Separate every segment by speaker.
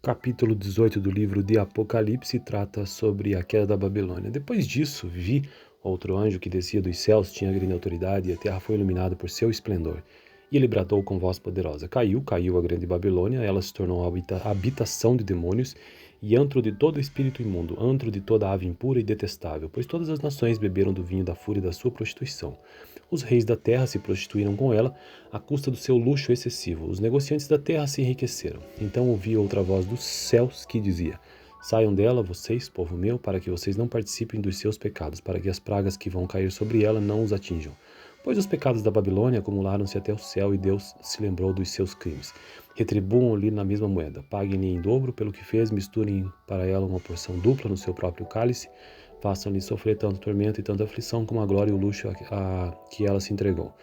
Speaker 1: Capítulo 18 do livro de Apocalipse trata sobre a queda da Babilônia. Depois disso, vi outro anjo que descia dos céus, tinha grande autoridade, e a terra foi iluminada por seu esplendor. E ele bradou com voz poderosa: caiu a grande Babilônia, ela se tornou habitação de demônios e antro de todo espírito imundo, antro de toda ave impura e detestável, pois todas as nações beberam do vinho da fúria da sua prostituição. Os reis da terra se prostituíram com ela, à custa do seu luxo excessivo. Os negociantes da terra se enriqueceram. Então ouvi outra voz dos céus que dizia: saiam dela, vocês, povo meu, para que vocês não participem dos seus pecados, para que as pragas que vão cair sobre ela não os atinjam. Pois os pecados da Babilônia acumularam-se até o céu e Deus se lembrou dos seus crimes. Retribuam-lhe na mesma moeda, paguem-lhe em dobro pelo que fez, misturem para ela uma porção dupla no seu próprio cálice, façam-lhe sofrer tanto tormento e tanta aflição como a glória e o luxo a que ela se entregou.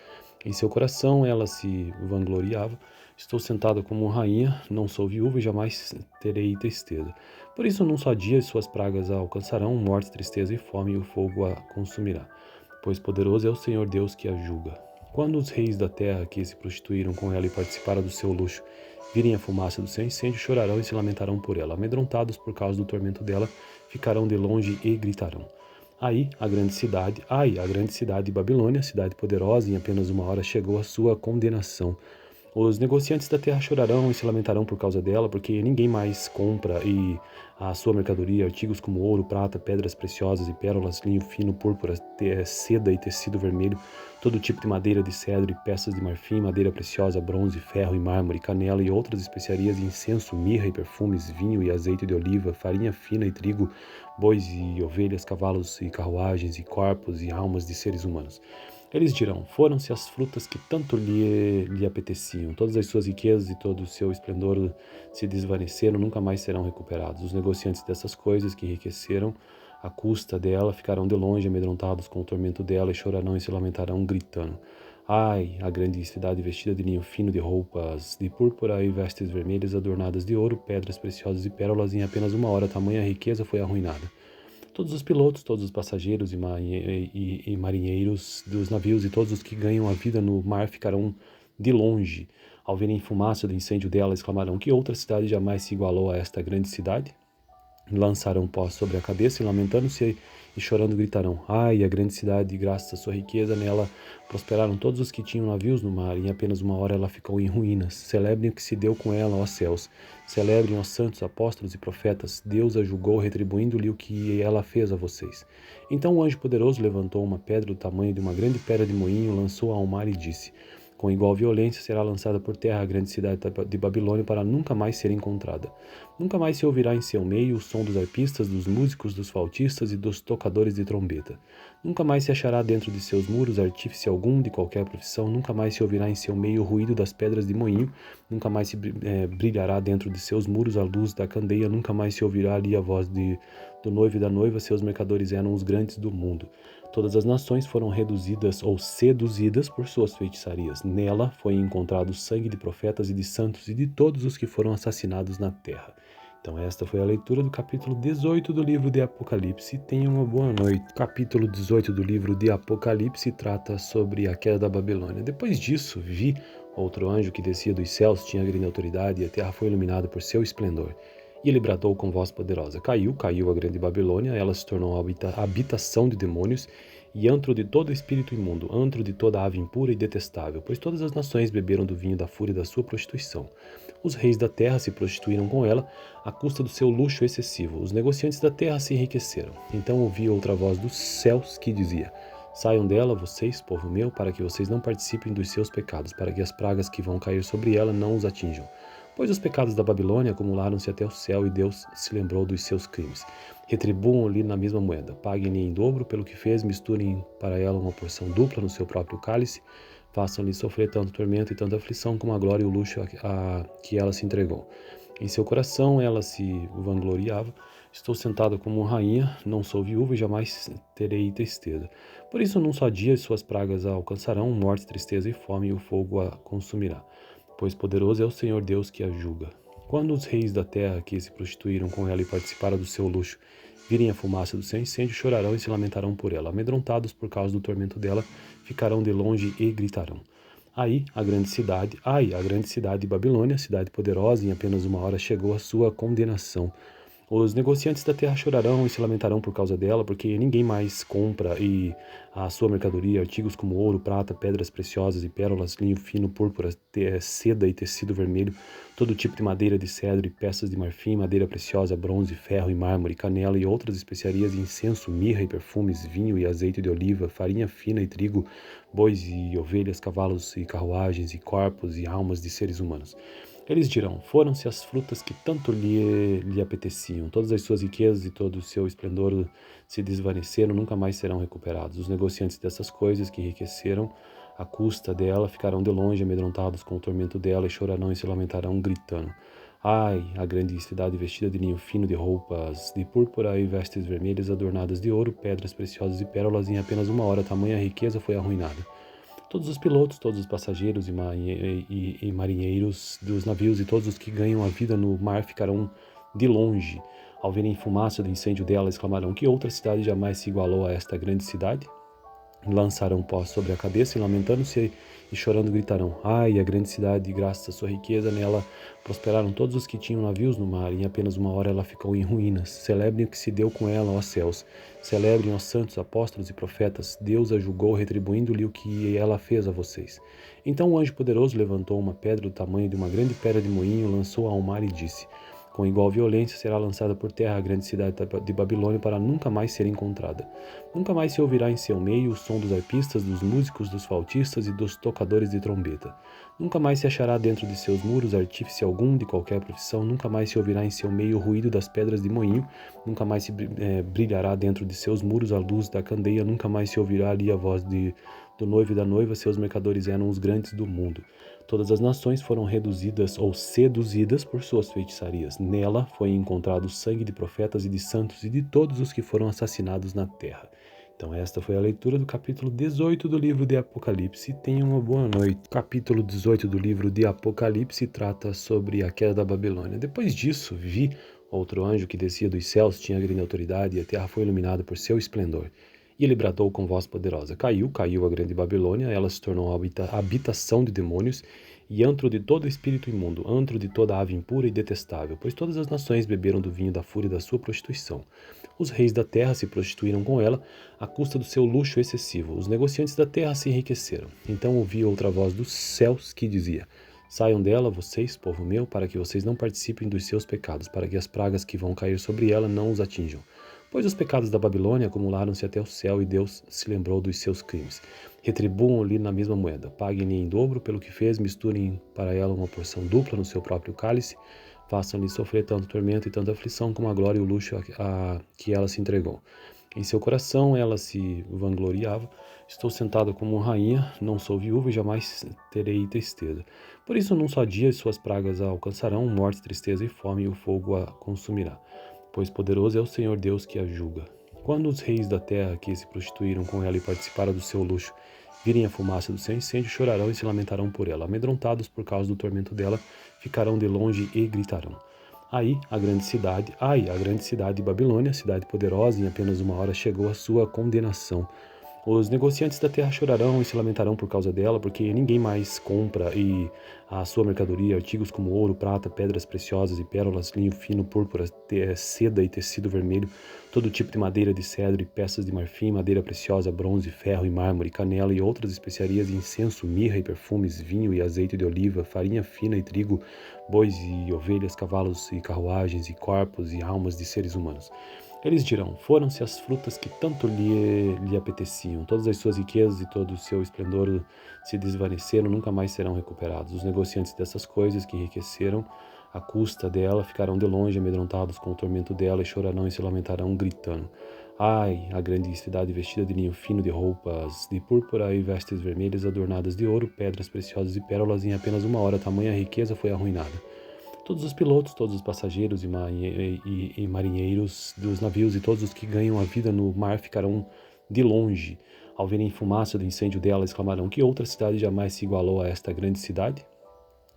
Speaker 1: Em seu coração ela se vangloriava: estou sentada como rainha, não sou viúva e jamais terei tristeza. Por isso, num só dia, suas pragas a alcançarão, morte, tristeza e fome, e o fogo a consumirá. Pois poderoso é o Senhor Deus que a julga. Quando os reis da terra que se prostituíram com ela e participaram do seu luxo virem a fumaça do seu incêndio, chorarão e se lamentarão por ela. Amedrontados por causa do tormento dela, ficarão de longe e gritarão. Ai, a grande cidade de Babilônia, cidade poderosa, em apenas uma hora chegou a sua condenação. Os negociantes da terra chorarão e se lamentarão por causa dela, porque ninguém mais compra e a sua mercadoria, artigos como ouro, prata, pedras preciosas e pérolas, linho fino, púrpura, seda e tecido vermelho, todo tipo de madeira de cedro e peças de marfim, madeira preciosa, bronze, ferro e mármore, canela e outras especiarias, incenso, mirra e perfumes, vinho e azeite de oliva, farinha fina e trigo, bois e ovelhas, cavalos e carruagens e corpos e almas de seres humanos. Eles dirão: foram-se as frutas que tanto lhe apeteciam. Todas as suas riquezas e todo o seu esplendor se desvaneceram, nunca mais serão recuperados. Os negociantes dessas coisas que enriqueceram à custa dela ficarão de longe, amedrontados com o tormento dela, e chorarão e se lamentarão, gritando: ai, a grande cidade vestida de linho fino, de roupas de púrpura e vestes vermelhas adornadas de ouro, pedras preciosas e pérolas, em apenas uma hora tamanha riqueza foi arruinada. Todos os pilotos, todos os passageiros e marinheiros dos navios e todos os que ganham a vida no mar ficarão de longe. Ao verem fumaça do incêndio dela, exclamarão: que outra cidade jamais se igualou a esta grande cidade? Lançarão pó sobre a cabeça e, lamentando-se e chorando, gritarão: ai, a grande cidade, graças à sua riqueza, nela prosperaram todos os que tinham navios no mar, e em apenas uma hora ela ficou em ruínas. Celebrem o que se deu com ela, ó céus. Celebrem, ó santos, apóstolos e profetas. Deus a julgou, retribuindo-lhe o que ela fez a vocês. Então o anjo poderoso levantou uma pedra do tamanho de uma grande pedra de moinho, lançou-a ao mar e disse: com igual violência será lançada por terra a grande cidade de Babilônia, para nunca mais ser encontrada. Nunca mais se ouvirá em seu meio o som dos arpistas, dos músicos, dos flautistas e dos tocadores de trombeta. Nunca mais se achará dentro de seus muros artífice algum de qualquer profissão. Nunca mais se ouvirá em seu meio o ruído das pedras de moinho. Nunca mais se brilhará dentro de seus muros a luz da candeia. Nunca mais se ouvirá ali a voz do noivo e da noiva. Seus mercadores eram os grandes do mundo. Todas as nações foram reduzidas ou seduzidas por suas feitiçarias. Nela foi encontrado o sangue de profetas e de santos e de todos os que foram assassinados na terra. Então esta foi a leitura do capítulo 18 do livro de Apocalipse. Tenha uma boa noite. Capítulo 18 do livro de Apocalipse trata sobre a queda da Babilônia. Depois disso, vi outro anjo que descia dos céus, tinha grande autoridade, e a terra foi iluminada por seu esplendor. E ele bradou com voz poderosa: caiu a grande Babilônia, ela se tornou habitação de demônios e antro de todo espírito imundo, antro de toda ave impura e detestável, pois todas as nações beberam do vinho da fúria da sua prostituição. Os reis da terra se prostituíram com ela, à custa do seu luxo excessivo. Os negociantes da terra se enriqueceram. Então ouvi outra voz dos céus que dizia: saiam dela, vocês, povo meu, para que vocês não participem dos seus pecados, para que as pragas que vão cair sobre ela não os atinjam. Pois os pecados da Babilônia acumularam-se até o céu e Deus se lembrou dos seus crimes. Retribuam-lhe na mesma moeda, paguem-lhe em dobro pelo que fez, misturem para ela uma porção dupla no seu próprio cálice, façam-lhe sofrer tanto tormento e tanta aflição como a glória e o luxo a que ela se entregou. Em seu coração ela se vangloriava: estou sentada como rainha, não sou viúva e jamais terei tristeza. Por isso, num só dia, suas pragas a alcançarão, morte, tristeza e fome, e o fogo a consumirá. Pois poderoso é o Senhor Deus que a julga. Quando os reis da terra que se prostituíram com ela e participaram do seu luxo virem a fumaça do seu incêndio, chorarão e se lamentarão por ela. Amedrontados por causa do tormento dela, ficarão de longe e gritarão: Ai, a grande cidade de Babilônia, cidade poderosa, em apenas uma hora chegou a sua condenação. Os negociantes da terra chorarão e se lamentarão por causa dela, porque ninguém mais compra e a sua mercadoria, artigos como ouro, prata, pedras preciosas e pérolas, linho fino, púrpura, seda e tecido vermelho, todo tipo de madeira de cedro e peças de marfim, madeira preciosa, bronze, ferro e mármore, canela e outras especiarias, incenso, mirra e perfumes, vinho e azeite de oliva, farinha fina e trigo, bois e ovelhas, cavalos e carruagens e corpos e almas de seres humanos. Eles dirão: foram-se as frutas que tanto lhe apeteciam, todas as suas riquezas e todo o seu esplendor se desvaneceram, nunca mais serão recuperados. Os negociantes dessas coisas que enriqueceram à custa dela ficarão de longe amedrontados com o tormento dela e chorarão e se lamentarão, gritando: Ai, a grande cidade vestida de linho fino, de roupas de púrpura e vestes vermelhas adornadas de ouro, pedras preciosas e pérolas, em apenas uma hora tamanha riqueza foi arruinada. Todos os pilotos, todos os passageiros e marinheiros dos navios e todos os que ganham a vida no mar ficarão de longe. Ao verem fumaça do incêndio dela, exclamarão: que outra cidade jamais se igualou a esta grande cidade? Lançarão pó sobre a cabeça e, lamentando-se e chorando, gritarão: Ai, a grande cidade, graças à sua riqueza, nela prosperaram todos os que tinham navios no mar, e em apenas uma hora ela ficou em ruínas. Celebrem o que se deu com ela, ó céus. Celebrem, ó santos, apóstolos e profetas. Deus a julgou, retribuindo-lhe o que ela fez a vocês. Então o anjo poderoso levantou uma pedra do tamanho de uma grande pedra de moinho, lançou-a ao mar e disse: com igual violência será lançada por terra a grande cidade de Babilônia para nunca mais ser encontrada. Nunca mais se ouvirá em seu meio o som dos arpistas, dos músicos, dos flautistas e dos tocadores de trombeta. Nunca mais se achará dentro de seus muros artífice algum de qualquer profissão. Nunca mais se ouvirá em seu meio o ruído das pedras de moinho. Nunca mais se brilhará dentro de seus muros a luz da candeia. Nunca mais se ouvirá ali a voz do noivo e da noiva. Seus mercadores eram os grandes do mundo. Todas as nações foram reduzidas ou seduzidas por suas feitiçarias. Nela foi encontrado o sangue de profetas e de santos e de todos os que foram assassinados na terra. Então esta foi a leitura do capítulo 18 do livro de Apocalipse. Tenha uma boa noite. O capítulo 18 do livro de Apocalipse trata sobre a queda da Babilônia. Depois disso, vi outro anjo que descia dos céus, tinha grande autoridade, e a terra foi iluminada por seu esplendor. E ele bradou com voz poderosa: caiu a grande Babilônia, ela se tornou habitação de demônios e antro de todo espírito imundo, antro de toda ave impura e detestável, pois todas as nações beberam do vinho da fúria da sua prostituição. Os reis da terra se prostituíram com ela, à custa do seu luxo excessivo. Os negociantes da terra se enriqueceram. Então ouvi outra voz dos céus que dizia: saiam dela, vocês, povo meu, para que vocês não participem dos seus pecados, para que as pragas que vão cair sobre ela não os atinjam. Pois os pecados da Babilônia acumularam-se até o céu e Deus se lembrou dos seus crimes. Retribuam-lhe na mesma moeda, paguem-lhe em dobro pelo que fez, misturem para ela uma porção dupla no seu próprio cálice, façam-lhe sofrer tanto tormento e tanta aflição como a glória e o luxo a que ela se entregou. Em seu coração ela se vangloriava: estou sentada como rainha, não sou viúva e jamais terei tristeza. Por isso, num só dia, suas pragas a alcançarão, morte, tristeza e fome, e o fogo a consumirá. Pois poderoso é o Senhor Deus que a julga. Quando os reis da terra que se prostituíram com ela e participaram do seu luxo virem a fumaça do seu incêndio, chorarão e se lamentarão por ela. Amedrontados por causa do tormento dela, ficarão de longe e gritarão: ai, a grande cidade de Babilônia, cidade poderosa, em apenas uma hora chegou a sua condenação. Os negociantes da terra chorarão e se lamentarão por causa dela, porque ninguém mais compra e a sua mercadoria, artigos como ouro, prata, pedras preciosas e pérolas, linho fino, púrpura, seda e tecido vermelho, todo tipo de madeira de cedro e peças de marfim, madeira preciosa, bronze, ferro e mármore, canela e outras especiarias, incenso, mirra e perfumes, vinho e azeite de oliva, farinha fina e trigo, bois e ovelhas, cavalos e carruagens e corpos e almas de seres humanos. Eles dirão: foram-se as frutas que tanto lhe apeteciam, todas as suas riquezas e todo o seu esplendor se desvaneceram, nunca mais serão recuperados. Os negociantes dessas coisas que enriqueceram à custa dela ficarão de longe amedrontados com o tormento dela e chorarão e se lamentarão, gritando: ai, a grande cidade vestida de linho fino, de roupas de púrpura e vestes vermelhas adornadas de ouro, pedras preciosas e pérolas, em apenas uma hora tamanha riqueza foi arruinada. Todos os pilotos, todos os passageiros e marinheiros dos navios e todos os que ganham a vida no mar ficarão de longe. Ao verem fumaça do incêndio dela, exclamarão: que outra cidade jamais se igualou a esta grande cidade?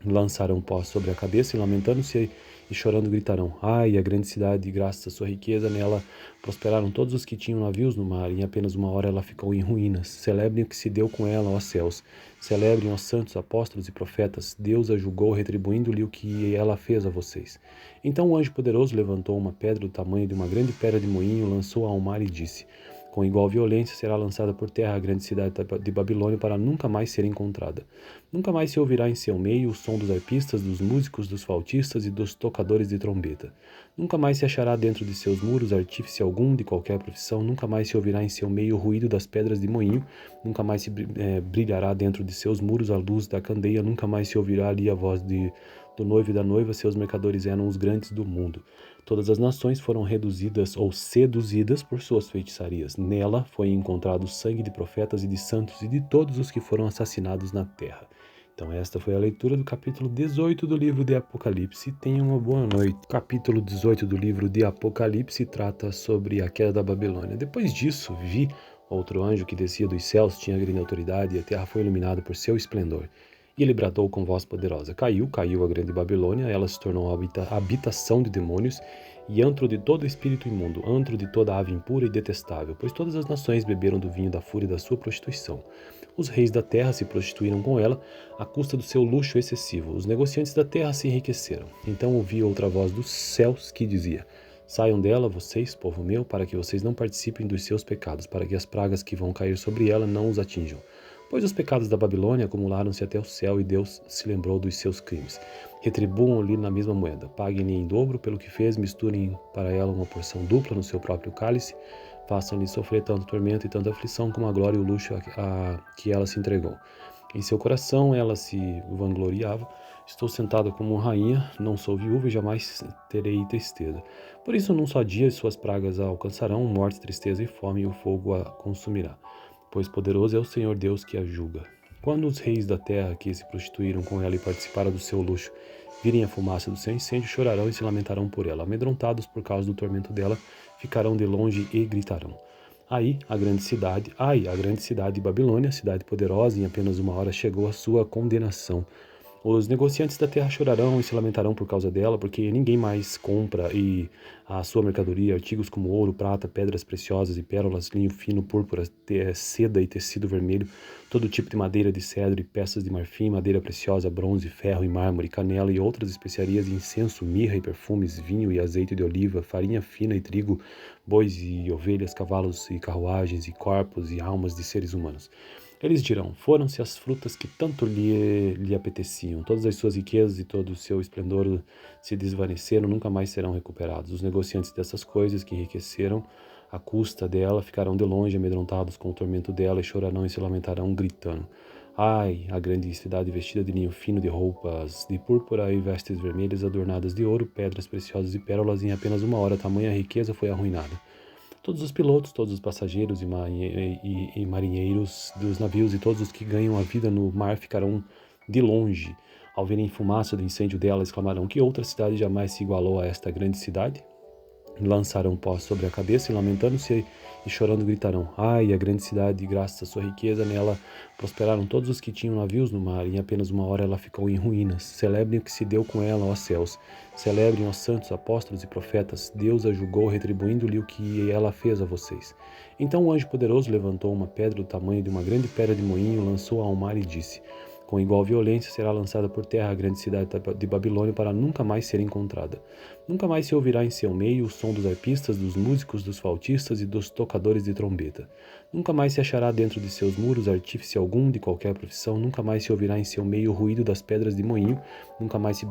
Speaker 1: Lançarão pó sobre a cabeça e, lamentando-se e chorando, gritarão: Ai, a grande cidade, graças à sua riqueza, nela prosperaram todos os que tinham navios no mar, e em apenas uma hora ela ficou em ruínas. Celebrem o que se deu com ela, ó céus. Celebrem, ó santos, apóstolos e profetas. Deus a julgou, retribuindo-lhe o que ela fez a vocês. Então o anjo poderoso levantou uma pedra do tamanho de uma grande pedra de moinho, lançou-a ao mar e disse: Com igual violência será lançada por terra a grande cidade de Babilônia para nunca mais ser encontrada. Nunca mais se ouvirá em seu meio o som dos arpistas, dos músicos, dos flautistas e dos tocadores de trombeta. Nunca mais se achará dentro de seus muros artífice algum de qualquer profissão. Nunca mais se ouvirá em seu meio o ruído das pedras de moinho. Nunca mais se brilhará dentro de seus muros a luz da candeia. Nunca mais se ouvirá ali a voz do noivo e da noiva. Seus mercadores eram os grandes do mundo. Todas as nações foram reduzidas ou seduzidas por suas feitiçarias. Nela foi encontrado o sangue de profetas e de santos e de todos os que foram assassinados na terra. Então esta foi a leitura do capítulo 18 do livro de Apocalipse. Tenha uma boa noite. O capítulo 18 do livro de Apocalipse trata sobre a queda da Babilônia. Depois disso, vi outro anjo que descia dos céus, tinha grande autoridade, e a terra foi iluminada por seu esplendor. E ele bradou com voz poderosa: Caiu a grande Babilônia, ela se tornou habitação de demônios e antro de todo espírito imundo, antro de toda ave impura e detestável, pois todas as nações beberam do vinho da fúria da sua prostituição. Os reis da terra se prostituíram com ela, à custa do seu luxo excessivo. Os negociantes da terra se enriqueceram. Então ouvi outra voz dos céus que dizia: Saiam dela, vocês, povo meu, para que vocês não participem dos seus pecados, para que as pragas que vão cair sobre ela não os atinjam. Pois os pecados da Babilônia acumularam-se até o céu, e Deus se lembrou dos seus crimes. Retribuam-lhe na mesma moeda, paguem-lhe em dobro pelo que fez, misturem para ela uma porção dupla no seu próprio cálice, façam-lhe sofrer tanto tormento e tanta aflição como a glória e o luxo a que ela se entregou. Em seu coração ela se vangloriava: Estou sentada como rainha, não sou viúva e jamais terei tristeza. Por isso, num só dia, suas pragas a alcançarão, morte, tristeza e fome, e o fogo a consumirá. Pois poderoso é o Senhor Deus que a julga. Quando os reis da terra que se prostituíram com ela e participaram do seu luxo virem a fumaça do seu incêndio, chorarão e se lamentarão por ela. Amedrontados por causa do tormento dela, ficarão de longe e gritarão: Ai, a grande cidade de Babilônia, cidade poderosa, em apenas uma hora chegou a sua condenação. Os negociantes da terra chorarão e se lamentarão por causa dela, porque ninguém mais compra a sua mercadoria, artigos como ouro, prata, pedras preciosas e pérolas, linho fino, púrpura, seda e tecido vermelho, todo tipo de madeira de cedro e peças de marfim, madeira preciosa, bronze, ferro e mármore, canela e outras especiarias, incenso, mirra e perfumes, vinho e azeite de oliva, farinha fina e trigo, bois e ovelhas, cavalos e carruagens e corpos e almas de seres humanos. Eles dirão: Foram-se as frutas que tanto lhe apeteciam. Todas as suas riquezas e todo o seu esplendor se desvaneceram, nunca mais serão recuperados. Os negociantes dessas coisas que enriqueceram à custa dela ficarão de longe, amedrontados com o tormento dela, e chorarão e se lamentarão, gritando: Ai, a grande cidade vestida de linho fino, de roupas de púrpura e vestes vermelhas adornadas de ouro, pedras preciosas e pérolas. Em apenas uma hora, tamanha riqueza foi arruinada. Todos os pilotos, todos os passageiros e marinheiros dos navios e todos os que ganham a vida no mar ficarão de longe. Ao verem fumaça do incêndio dela, exclamarão: Que outra cidade jamais se igualou a esta grande cidade? Lançarão pó sobre a cabeça e, lamentando-se e chorando, gritarão: Ai, a grande cidade, graças à sua riqueza, nela prosperaram todos os que tinham navios no mar, e em apenas uma hora ela ficou em ruínas. Celebrem o que se deu com ela, ó céus. Celebrem, ó santos, apóstolos e profetas. Deus a julgou, retribuindo-lhe o que ela fez a vocês. Então o anjo poderoso levantou uma pedra do tamanho de uma grande pedra de moinho, lançou-a ao mar e disse: Com igual violência será lançada por terra a grande cidade de Babilônia para nunca mais ser encontrada. Nunca mais se ouvirá em seu meio o som dos arpistas, dos músicos, dos flautistas e dos tocadores de trombeta. Nunca mais se achará dentro de seus muros artífice algum de qualquer profissão. Nunca mais se ouvirá em seu meio o ruído das pedras de moinho. Nunca mais se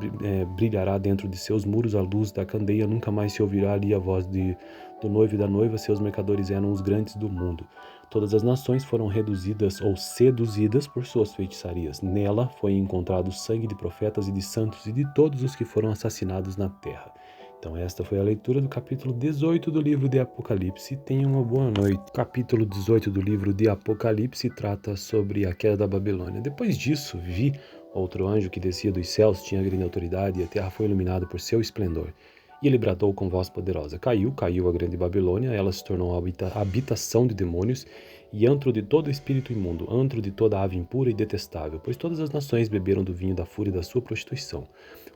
Speaker 1: brilhará dentro de seus muros a luz da candeia. Nunca mais se ouvirá ali a voz do noivo e da noiva. Seus mercadores eram os grandes do mundo. Todas as nações foram reduzidas ou seduzidas por suas feitiçarias. Nela foi encontrado o sangue de profetas e de santos e de todos os que foram assassinados na terra. Então esta foi a leitura do capítulo 18 do livro de Apocalipse. Tenha uma boa noite. O capítulo 18 do livro de Apocalipse trata sobre a queda da Babilônia. Depois disso, vi outro anjo que descia dos céus, tinha grande autoridade, e a terra foi iluminada por seu esplendor. E ele bradou com voz poderosa: Caiu, caiu a grande Babilônia, ela se tornou habitação de demônios e antro de todo espírito imundo, antro de toda ave impura e detestável, pois todas as nações beberam do vinho da fúria da sua prostituição.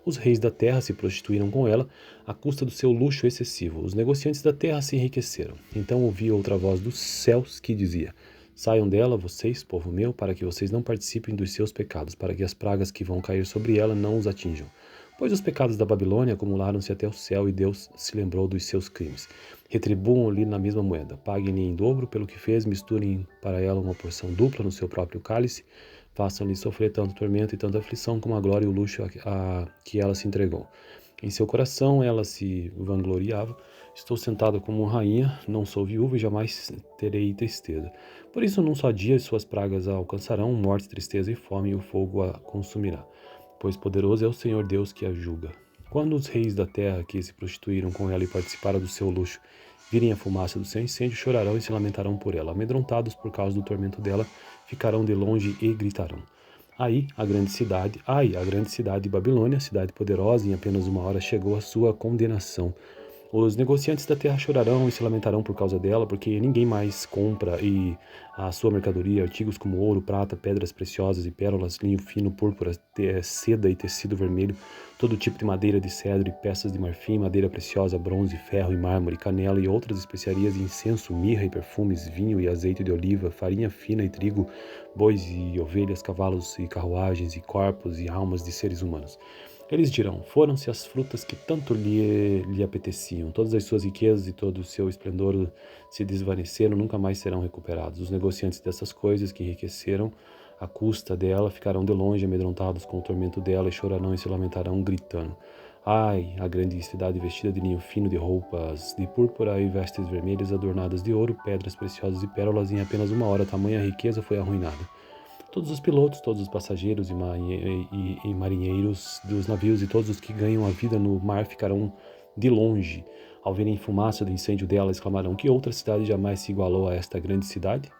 Speaker 1: Os reis da terra se prostituíram com ela, à custa do seu luxo excessivo. Os negociantes da terra se enriqueceram. Então ouvi outra voz dos céus que dizia: Saiam dela, vocês, povo meu, para que vocês não participem dos seus pecados, para que as pragas que vão cair sobre ela não os atinjam. Pois os pecados da Babilônia acumularam-se até o céu e Deus se lembrou dos seus crimes. Retribuam-lhe na mesma moeda, paguem-lhe em dobro pelo que fez, misturem para ela uma porção dupla no seu próprio cálice, façam-lhe sofrer tanto tormento e tanta aflição como a glória e o luxo a que ela se entregou. Em seu coração ela se vangloriava: Estou sentada como uma rainha, não sou viúva e jamais terei tristeza. Por isso, num só dia, suas pragas a alcançarão, morte, tristeza e fome, e o fogo a consumirá. Pois poderoso é o Senhor Deus que a julga. Quando os reis da terra que se prostituíram com ela e participaram do seu luxo virem a fumaça do seu incêndio, chorarão e se lamentarão por ela. Amedrontados por causa do tormento dela, ficarão de longe e gritarão. Ai, a grande cidade de Babilônia, cidade poderosa, em apenas uma hora chegou a sua condenação. Os negociantes da terra chorarão e se lamentarão por causa dela, porque ninguém mais compra e a sua mercadoria, artigos como ouro, prata, pedras preciosas e pérolas, linho fino, púrpura, seda e tecido vermelho, todo tipo de madeira de cedro e peças de marfim, madeira preciosa, bronze, ferro e mármore, canela e outras especiarias, incenso, mirra e perfumes, vinho e azeite de oliva, farinha fina e trigo, bois e ovelhas, cavalos e carruagens e corpos e almas de seres humanos. Eles dirão: foram-se as frutas que tanto lhe apeteciam, todas as suas riquezas e todo o seu esplendor se desvaneceram, nunca mais serão recuperados. Os negociantes dessas coisas que enriqueceram à custa dela ficarão de longe amedrontados com o tormento dela e chorarão e se lamentarão, gritando: Ai, a grande cidade vestida de linho fino, de roupas de púrpura e vestes vermelhas adornadas de ouro, pedras preciosas e pérolas, em apenas uma hora tamanha riqueza foi arruinada. Todos os pilotos, todos os passageiros e marinheiros dos navios e todos os que ganham a vida no mar ficarão de longe. Ao verem fumaça do incêndio dela, exclamarão: Que outra cidade jamais se igualou a esta grande cidade?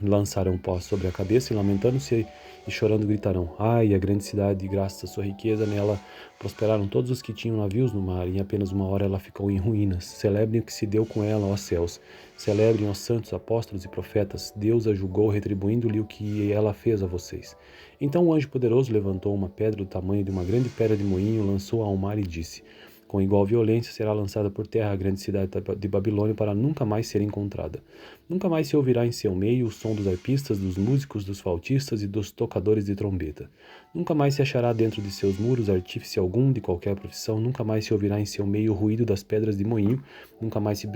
Speaker 1: Lançarão pó sobre a cabeça e, lamentando-se e chorando, gritarão: Ai, a grande cidade, graças à sua riqueza, nela prosperaram todos os que tinham navios no mar, e em apenas uma hora ela ficou em ruínas. Celebrem o que se deu com ela, ó céus. Celebrem, ó santos, apóstolos e profetas. Deus a julgou, retribuindo-lhe o que ela fez a vocês. Então o anjo poderoso levantou uma pedra do tamanho de uma grande pedra de moinho, lançou-a ao mar e disse: Com igual violência será lançada por terra a grande cidade de Babilônia para nunca mais ser encontrada. Nunca mais se ouvirá em seu meio o som dos arpistas, dos músicos, dos flautistas e dos tocadores de trombeta. Nunca mais se achará dentro de seus muros artífice algum de qualquer profissão. Nunca mais se ouvirá em seu meio o ruído das pedras de moinho. Nunca mais se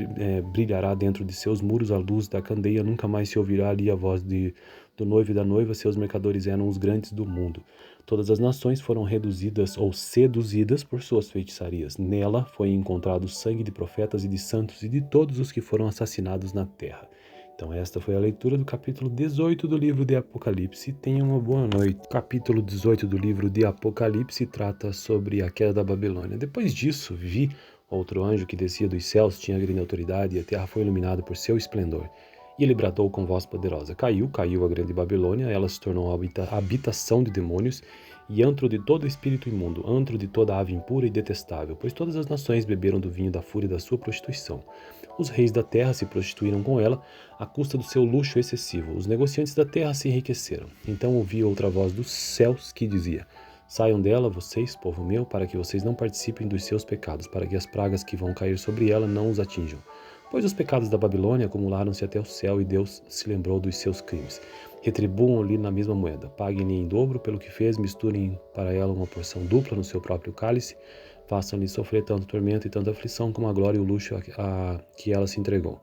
Speaker 1: brilhará dentro de seus muros a luz da candeia. Nunca mais se ouvirá ali a voz do noivo e da noiva. Seus mercadores eram os grandes do mundo. Todas as nações foram reduzidas ou seduzidas por suas feitiçarias. Nela foi encontrado o sangue de profetas e de santos e de todos os que foram assassinados na terra. Então esta foi a leitura do capítulo 18 do livro de Apocalipse. Tenha uma boa noite. O capítulo 18 do livro de Apocalipse trata sobre a queda da Babilônia. Depois disso, vi outro anjo que descia dos céus, tinha grande autoridade, e a terra foi iluminada por seu esplendor. E ele bradou com voz poderosa: Caiu, caiu a grande Babilônia, ela se tornou habitação de demônios e antro de todo espírito imundo, antro de toda ave impura e detestável, pois todas as nações beberam do vinho da fúria da sua prostituição. Os reis da terra se prostituíram com ela, à custa do seu luxo excessivo. Os negociantes da terra se enriqueceram. Então ouvi outra voz dos céus que dizia: Saiam dela, vocês, povo meu, para que vocês não participem dos seus pecados, para que as pragas que vão cair sobre ela não os atinjam. Pois os pecados da Babilônia acumularam-se até o céu e Deus se lembrou dos seus crimes. Retribuam-lhe na mesma moeda, paguem-lhe em dobro pelo que fez, misturem para ela uma porção dupla no seu próprio cálice, façam-lhe sofrer tanto tormento e tanta aflição como a glória e o luxo a que ela se entregou.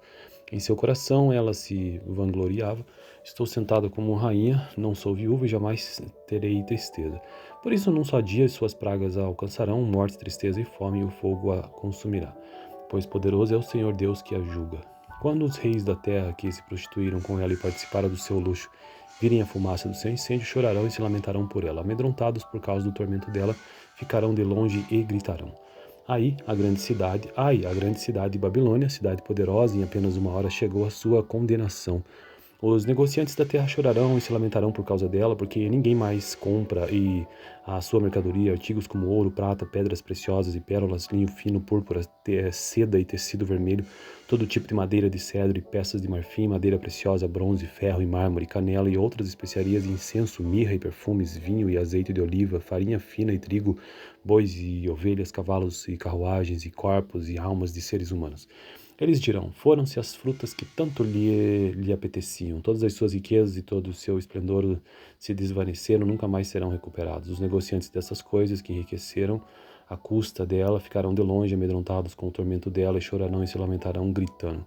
Speaker 1: Em seu coração ela se vangloriava: Estou sentada como uma rainha, não sou viúva e jamais terei tristeza. Por isso, num só dia, suas pragas a alcançarão, morte, tristeza e fome, e o fogo a consumirá. Pois poderoso é o Senhor Deus que a julga. Quando os reis da terra que se prostituíram com ela e participaram do seu luxo virem a fumaça do seu incêndio, chorarão e se lamentarão por ela. Amedrontados por causa do tormento dela, ficarão de longe e gritarão: Ai, a grande cidade de Babilônia, cidade poderosa, em apenas uma hora chegou a sua condenação. Os negociantes da terra chorarão e se lamentarão por causa dela, porque ninguém mais compra e a sua mercadoria, artigos como ouro, prata, pedras preciosas e pérolas, linho fino, púrpura, seda e tecido vermelho, todo tipo de madeira de cedro e peças de marfim, madeira preciosa, bronze, ferro e mármore, canela e outras especiarias, incenso, mirra e perfumes, vinho e azeite de oliva, farinha fina e trigo, bois e ovelhas, cavalos e carruagens e corpos e almas de seres humanos. Eles dirão: foram-se as frutas que tanto lhe apeteciam, todas as suas riquezas e todo o seu esplendor se desvaneceram, nunca mais serão recuperados. Os negociantes dessas coisas que enriqueceram à custa dela ficarão de longe amedrontados com o tormento dela e chorarão e se lamentarão, gritando: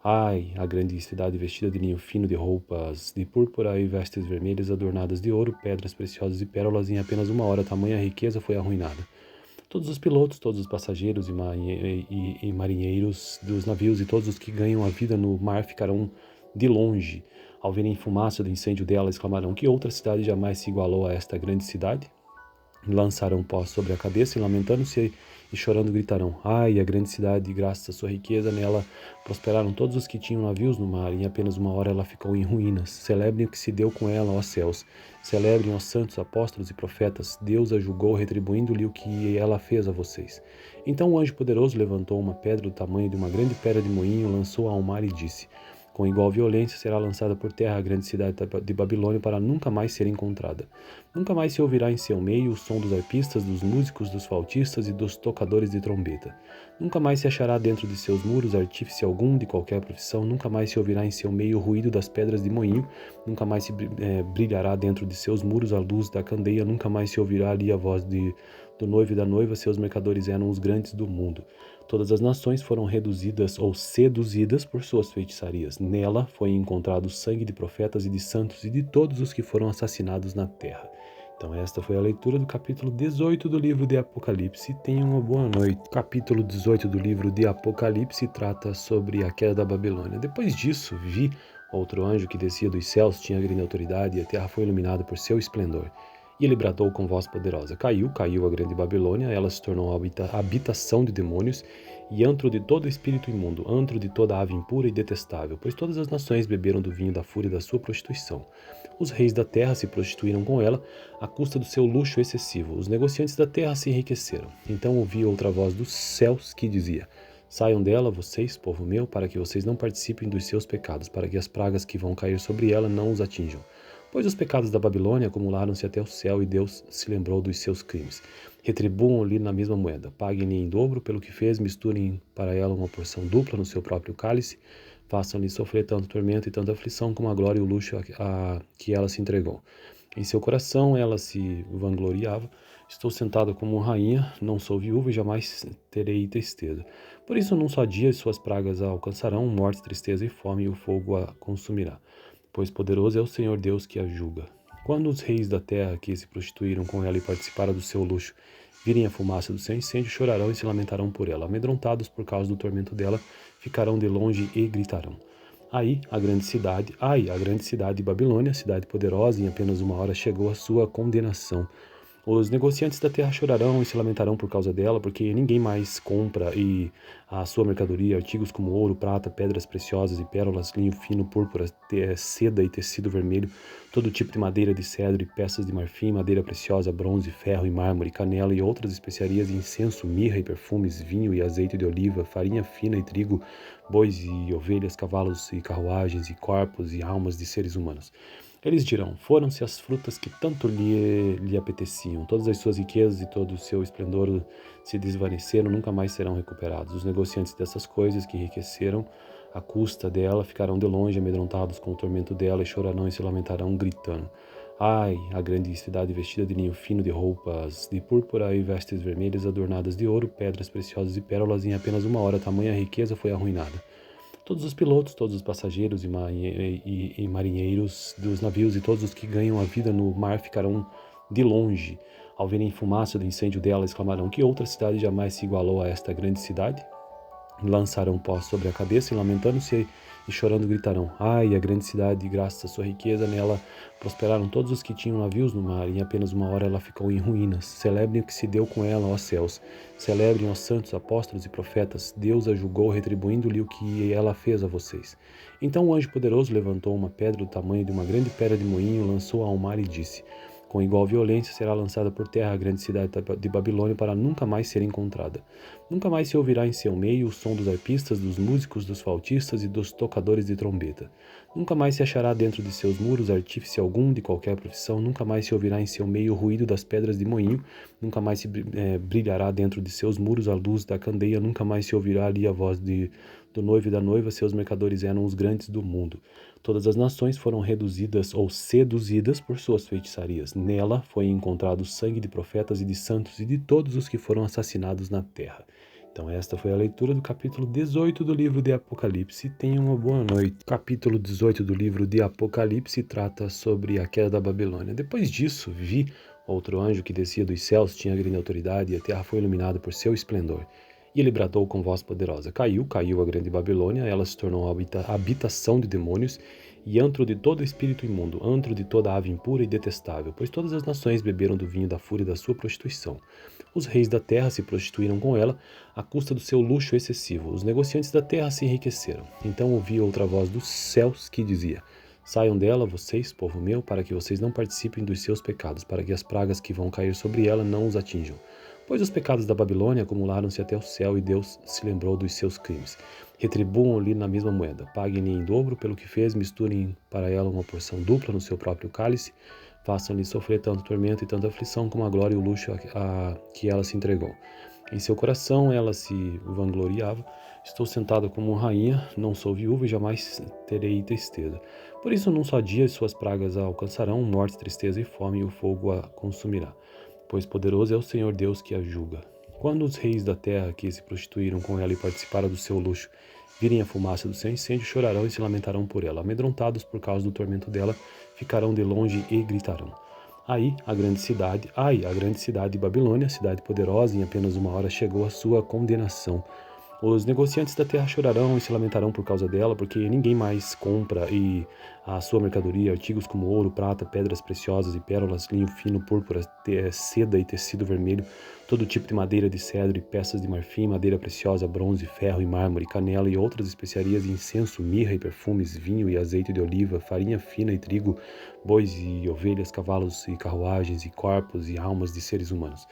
Speaker 1: Ai, a grande cidade vestida de linho fino, de roupas de púrpura e vestes vermelhas adornadas de ouro, pedras preciosas e pérolas, em apenas uma hora tamanha riqueza foi arruinada. Todos os pilotos, todos os passageiros e marinheiros dos navios e todos os que ganham a vida no mar ficarão de longe. Ao verem fumaça do incêndio dela, exclamarão: que outra cidade jamais se igualou a esta grande cidade? Lançarão pó sobre a cabeça e, lamentando-se e chorando, gritarão: Ai, a grande cidade, graças à sua riqueza, nela prosperaram todos os que tinham navios no mar, e em apenas uma hora ela ficou em ruínas. Celebrem o que se deu com ela, ó céus. Celebrem, ó santos, apóstolos e profetas. Deus a julgou, retribuindo-lhe o que ela fez a vocês. Então o anjo poderoso levantou uma pedra do tamanho de uma grande pedra de moinho, lançou-a ao mar e disse: com igual violência será lançada por terra a grande cidade de Babilônia para nunca mais ser encontrada. Nunca mais se ouvirá em seu meio o som dos arpistas, dos músicos, dos flautistas e dos tocadores de trombeta. Nunca mais se achará dentro de seus muros artífice algum de qualquer profissão. Nunca mais se ouvirá em seu meio o ruído das pedras de moinho. Nunca mais se brilhará dentro de seus muros a luz da candeia. Nunca mais se ouvirá ali a voz do noivo e da noiva. Seus mercadores eram os grandes do mundo. Todas as nações foram reduzidas ou seduzidas por suas feitiçarias. Nela foi encontrado o sangue de profetas e de santos e de todos os que foram assassinados na terra. Então esta foi a leitura do capítulo 18 do livro de Apocalipse. Tenham uma boa noite. O capítulo 18 do livro de Apocalipse trata sobre a queda da Babilônia. Depois disso, vi outro anjo que descia dos céus, tinha grande autoridade, e a terra foi iluminada por seu esplendor. E ele bradou com voz poderosa: caiu a grande Babilônia, ela se tornou a habitação de demônios e antro de todo espírito imundo, antro de toda ave impura e detestável, pois todas as nações beberam do vinho da fúria da sua prostituição. Os reis da terra se prostituíram com ela, à custa do seu luxo excessivo. Os negociantes da terra se enriqueceram. Então ouvi outra voz dos céus que dizia: saiam dela, vocês, povo meu, para que vocês não participem dos seus pecados, para que as pragas que vão cair sobre ela não os atinjam. Pois os pecados da Babilônia acumularam-se até o céu e Deus se lembrou dos seus crimes. Retribuam-lhe na mesma moeda, paguem-lhe em dobro pelo que fez, misturem para ela uma porção dupla no seu próprio cálice, façam-lhe sofrer tanto tormento e tanta aflição como a glória e o luxo a que ela se entregou. Em seu coração ela se vangloriava: estou sentada como uma rainha, não sou viúva e jamais terei tristeza. Por isso, num só dia, suas pragas a alcançarão, morte, tristeza e fome, e o fogo a consumirá. Pois poderoso é o Senhor Deus que a julga. Quando os reis da terra que se prostituíram com ela e participaram do seu luxo virem a fumaça do seu incêndio, chorarão e se lamentarão por ela. Amedrontados por causa do tormento dela, ficarão de longe e gritarão: ai, a grande cidade de Babilônia, cidade poderosa, em apenas uma hora chegou a sua condenação. Os negociantes da terra chorarão e se lamentarão por causa dela, porque ninguém mais compra e a sua mercadoria, artigos como ouro, prata, pedras preciosas e pérolas, linho fino, púrpura, seda e tecido vermelho, todo tipo de madeira de cedro e peças de marfim, madeira preciosa, bronze, ferro e mármore, canela e outras especiarias, incenso, mirra e perfumes, vinho e azeite de oliva, farinha fina e trigo, bois e ovelhas, cavalos e carruagens e corpos e almas de seres humanos. Eles dirão: foram-se as frutas que tanto lhe apeteciam, todas as suas riquezas e todo o seu esplendor se desvaneceram, nunca mais serão recuperados. Os negociantes dessas coisas que enriqueceram à custa dela ficarão de longe amedrontados com o tormento dela e chorarão e se lamentarão, gritando: ai, a grande cidade vestida de linho fino, de roupas de púrpura e vestes vermelhas adornadas de ouro, pedras preciosas e pérolas, em apenas uma hora tamanha riqueza foi arruinada. Todos os pilotos, todos os passageiros e marinheiros dos navios e todos os que ganham a vida no mar ficarão de longe. Ao verem fumaça do incêndio dela, exclamarão: que outra cidade jamais se igualou a esta grande cidade? Lançarão pó sobre a cabeça e lamentando-se e chorando gritarão: Ai, a grande cidade, graças à sua riqueza, nela prosperaram todos os que tinham navios no mar, e em apenas uma hora ela ficou em ruínas. Celebrem o que se deu com ela, ó céus. Celebrem, ó santos, apóstolos e profetas. Deus a julgou, retribuindo-lhe o que ela fez a vocês. Então o anjo poderoso levantou uma pedra do tamanho de uma grande pedra de moinho, lançou-a ao mar e disse: Com igual violência será lançada por terra a grande cidade de Babilônia para nunca mais ser encontrada. Nunca mais se ouvirá em seu meio o som dos arpistas, dos músicos, dos flautistas e dos tocadores de trombeta. Nunca mais se achará dentro de seus muros artífice algum de qualquer profissão. Nunca mais se ouvirá em seu meio o ruído das pedras de moinho. Nunca mais se brilhará dentro de seus muros a luz da candeia. Nunca mais se ouvirá ali a voz do noivo e da noiva. Seus mercadores eram os grandes do mundo. Todas as nações foram reduzidas ou seduzidas por suas feitiçarias. Nela foi encontrado o sangue de profetas e de santos e de todos os que foram assassinados na terra. Então esta foi a leitura do capítulo 18 do livro de Apocalipse. Tenha uma boa noite. O capítulo 18 do livro de Apocalipse trata sobre a queda da Babilônia. Depois disso, vi outro anjo que descia dos céus, tinha grande autoridade, e a terra foi iluminada por seu esplendor. E ele bradou com voz poderosa: Caiu a grande Babilônia, ela se tornou habitação de demônios e antro de todo espírito imundo, antro de toda ave impura e detestável, pois todas as nações beberam do vinho da fúria da sua prostituição. Os reis da terra se prostituíram com ela, à custa do seu luxo excessivo. Os negociantes da terra se enriqueceram. Então ouvi outra voz dos céus que dizia: Saiam dela, vocês, povo meu, para que vocês não participem dos seus pecados, para que as pragas que vão cair sobre ela não os atinjam. Pois os pecados da Babilônia acumularam-se até o céu, e Deus se lembrou dos seus crimes. Retribuam-lhe na mesma moeda, paguem-lhe em dobro pelo que fez, misturem para ela uma porção dupla no seu próprio cálice, façam-lhe sofrer tanto tormento e tanta aflição como a glória e o luxo a que ela se entregou. Em seu coração ela se vangloriava: Estou sentada como rainha, não sou viúva e jamais terei tristeza. Por isso, num só dia, suas pragas a alcançarão, morte, tristeza e fome, e o fogo a consumirá. Pois poderoso é o Senhor Deus que a julga. Quando os reis da terra que se prostituíram com ela e participaram do seu luxo virem a fumaça do seu incêndio, chorarão e se lamentarão por ela. Amedrontados por causa do tormento dela, ficarão de longe e gritarão: Ai, a grande cidade Babilônia, cidade poderosa, em apenas uma hora chegou a sua condenação. Os negociantes da terra chorarão e se lamentarão por causa dela, porque ninguém mais compra e a sua mercadoria, artigos como ouro, prata, pedras preciosas e pérolas, linho fino, púrpura, seda e tecido vermelho, todo tipo de madeira de cedro e peças de marfim, madeira preciosa, bronze, ferro e mármore, canela e outras especiarias, incenso, mirra e perfumes, vinho e azeite de oliva, farinha fina e trigo, bois e ovelhas, cavalos e carruagens e corpos e almas de seres humanos.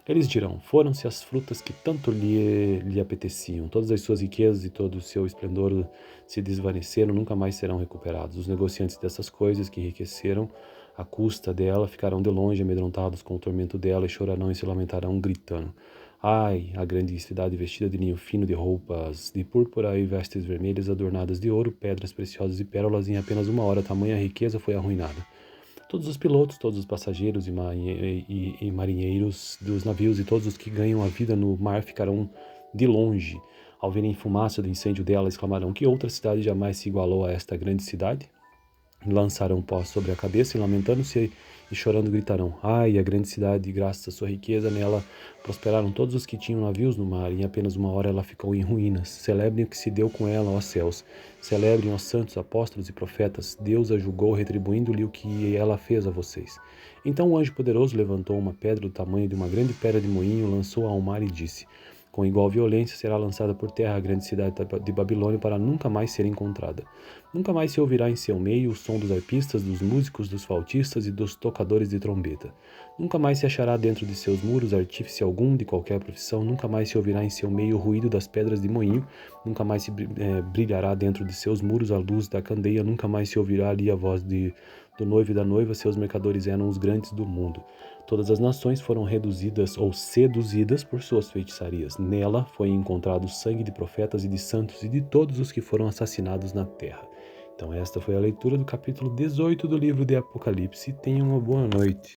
Speaker 1: Eles dirão: Foram-se as frutas que tanto lhe apeteciam. Todas as suas riquezas e todo o seu esplendor se desvaneceram, nunca mais serão recuperados. Os negociantes dessas coisas que enriqueceram à custa dela ficarão de longe amedrontados com o tormento dela e chorarão e se lamentarão, gritando: Ai, a grande cidade vestida de linho fino, de roupas de púrpura e vestes vermelhas adornadas de ouro, pedras preciosas e pérolas, em apenas uma hora tamanha riqueza foi arruinada. Todos os pilotos, todos os passageiros e marinheiros dos navios e todos os que ganham a vida no mar ficarão de longe. Ao verem fumaça do incêndio dela, exclamarão: Que outra cidade jamais se igualou a esta grande cidade? Lançarão pó sobre a cabeça e lamentando-se e chorando gritarão: Ai, a grande cidade, graças à sua riqueza, nela prosperaram todos os que tinham navios no mar, e em apenas uma hora ela ficou em ruínas. Celebrem o que se deu com ela, ó céus. Celebrem, ó santos, apóstolos e profetas. Deus a julgou, retribuindo-lhe o que ela fez a vocês. Então o anjo poderoso levantou uma pedra do tamanho de uma grande pedra de moinho, lançou-a ao mar e disse: Com igual violência será lançada por terra a grande cidade de Babilônia para nunca mais ser encontrada. Nunca mais se ouvirá em seu meio o som dos arpistas, dos músicos, dos flautistas e dos tocadores de trombeta. Nunca mais se achará dentro de seus muros artífice algum de qualquer profissão. Nunca mais se ouvirá em seu meio o ruído das pedras de moinho. Nunca mais se brilhará dentro de seus muros a luz da candeia. Nunca mais se ouvirá ali a voz do noivo e da noiva. Seus mercadores eram os grandes do mundo. Todas as nações foram reduzidas ou seduzidas por suas feitiçarias. Nela foi encontrado o sangue de profetas e de santos e de todos os que foram assassinados na terra. Então esta foi a leitura do capítulo 18 do livro de Apocalipse. Tenha uma boa noite.